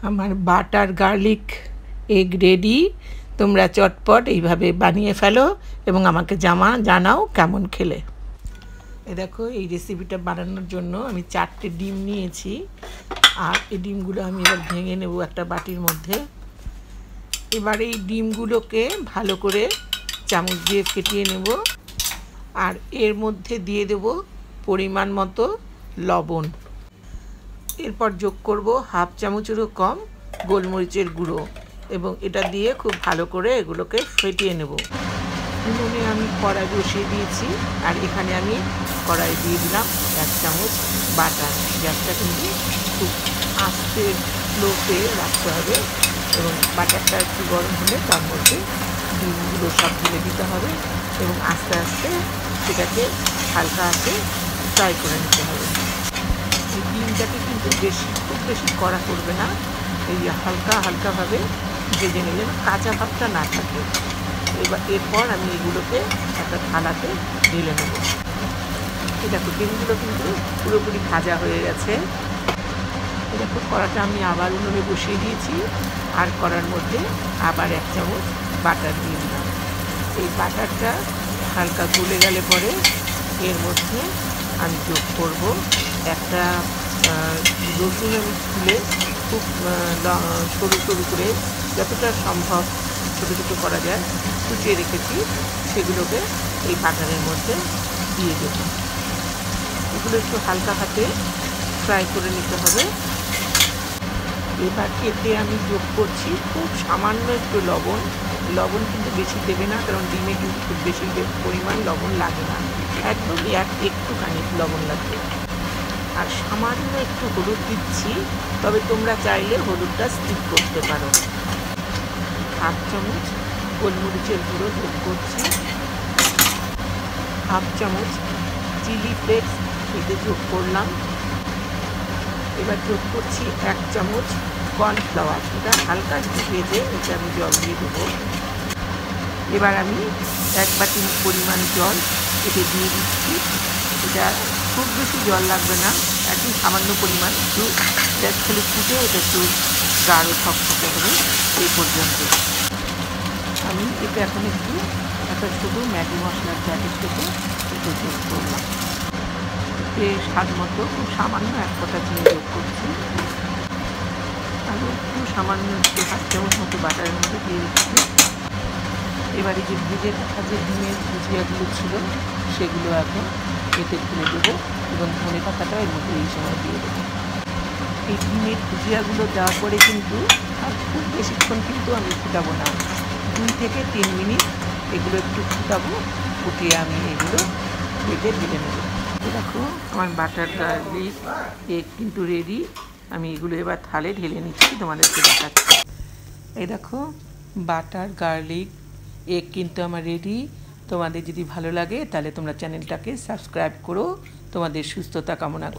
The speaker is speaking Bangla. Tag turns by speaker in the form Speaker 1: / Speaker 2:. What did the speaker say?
Speaker 1: আমার বাটার গার্লিক এগ রেডি। তোমরা চটপট এইভাবে বানিয়ে ফেলো এবং আমাকে জানাও কেমন খেলে। এই দেখো, এই রেসিপিটা বানানোর জন্য আমি 4টে ডিম নিয়েছি। আর এই ডিমগুলো আমি এবার ভেঙে নেব একটা বাটির মধ্যে। এবার এই ডিমগুলোকে ভালো করে চামচ দিয়ে ফেটিয়ে নেব। আর এর মধ্যে দিয়ে দেব পরিমাণ মতো লবণ। এরপর যোগ করব হাফ চামচেরও কম গোলমরিচের গুঁড়ো এবং এটা দিয়ে খুব ভালো করে এগুলোকে ফেটিয়ে নেব। উনুনে আমি কড়াই বসিয়ে দিয়েছি আর এখানে আমি কড়াই দিয়ে দিলাম 1 চামচ বাটার। গ্যাসটা কিন্তু খুব আস্তে স্লোতে রাখতে হবে এবং বাটারটা একটু গরম হলে তার মধ্যে ডিমগুলো সব ঢেলে দিতে হবে এবং আস্তে আস্তে সেটাকে হালকা আঁচে ফ্রাই করে নিতে হবে। এই ডিমটাকে কিন্তু খুব বেশি কড়া করবে না, এই হালকাভাবে ভেজে নিলে কাঁচা ভাবটা না থাকে। এরপর আমি এগুলোকে একটা থালাতে ঢেলে নেব। এই দেখো, ডিমগুলো কিন্তু পুরোপুরি ভাজা হয়ে গেছে। এই দেখো, কড়াটা আমি আবার উনুনে বসিয়ে দিয়েছি আর কড়ার মধ্যে আবার 1 চামচ বাটার দিয়ে দিলাম। এই বাটারটা হালকা গলে গেলে পরে এর মধ্যে আমি যোগ করব একটা রসুন। আমি তুলে খুব সরু করে যতটা সম্ভব ছোটো ছোটো করা যায় কুচিয়ে রেখেছি, সেগুলোকে এই বাটারের মধ্যে দিয়ে দেব। এগুলো একটু হালকা হাতে ফ্রাই করে নিতে হবে। এবার এতে আমি যোগ করছি খুব সামান্য একটু লবণ। লবণ কিন্তু বেশি দেবে না, কারণ ডিমে কিন্তু খুব বেশি পরিমাণ লবণ লাগে না, একদম একটুখানি লবণ লাগবে। আর সামান্য একটু হলুদ দিচ্ছি, তবে তোমরা চাইলে হলুদটা স্কিপ করতে পারো। হাফ চামচ গোলমরিচের গুঁড়ো যোগ করছি, হাফ চামচ চিলি ফ্লেক্স এতে যোগ করলাম। এবার যোগ করছি 1 চামচ কর্নফ্লাওয়ার। এটা হালকা একটু ভেজে এটা আমি জল দিয়ে দেবো। এবার আমি 1 বাটি পরিমাণ জল এতে দিয়ে দিচ্ছি। এটা খুব বেশি জল লাগবে না, একটু সামান্য পরিমাণ, একটু জাস্ট খালি ফুটে এটা একটু গাঢ় থকথকে হবে এই পর্যন্ত। আমি এটা এখন একটা ছোটো ম্যাগি মশলার প্যাকেট থেকে একটু যোগ করলাম। স্বাদ মতো খুব সামান্য 1 ফোঁটা চিনি যোগ করছি। আমি একটু সামান্য একটু 1/2 চামচ মতো বাটারের মধ্যে দিয়ে দিচ্ছি। এবারে যে ভেজে রাখা যে ডিমের ভুজিয়াগুলো ছিল সেগুলো এখন এতে ঢেলে দেবো এবং ধনে পাতাটা এর মধ্যে এই সময় দিয়ে দেবো। এই ডিমের ভুজিয়াগুলো দেওয়ার পরে কিন্তু আর খুব বেশিক্ষণ কিন্তু আমি ফুটাবো না, 2 থেকে 3 মিনিট এগুলো একটু ফুটিয়ে আমি এগুলো ভেজে ঢেলে নেব। দেখো, আমার বাটার গার্লিক এগ কিন্তু রেডি। আমি এগুলো এবার থালে ঢেলে নিচ্ছি, তোমাদেরকে দেখাচ্ছি। এই দেখো, বাটার গার্লিক এগ কিন্তু আমার রেডি। তোমাদের যদি ভালো লাগে তাহলে তোমরা চ্যানেলটাকে সাবস্ক্রাইব করো। তোমাদের সুস্থতা কামনা করো।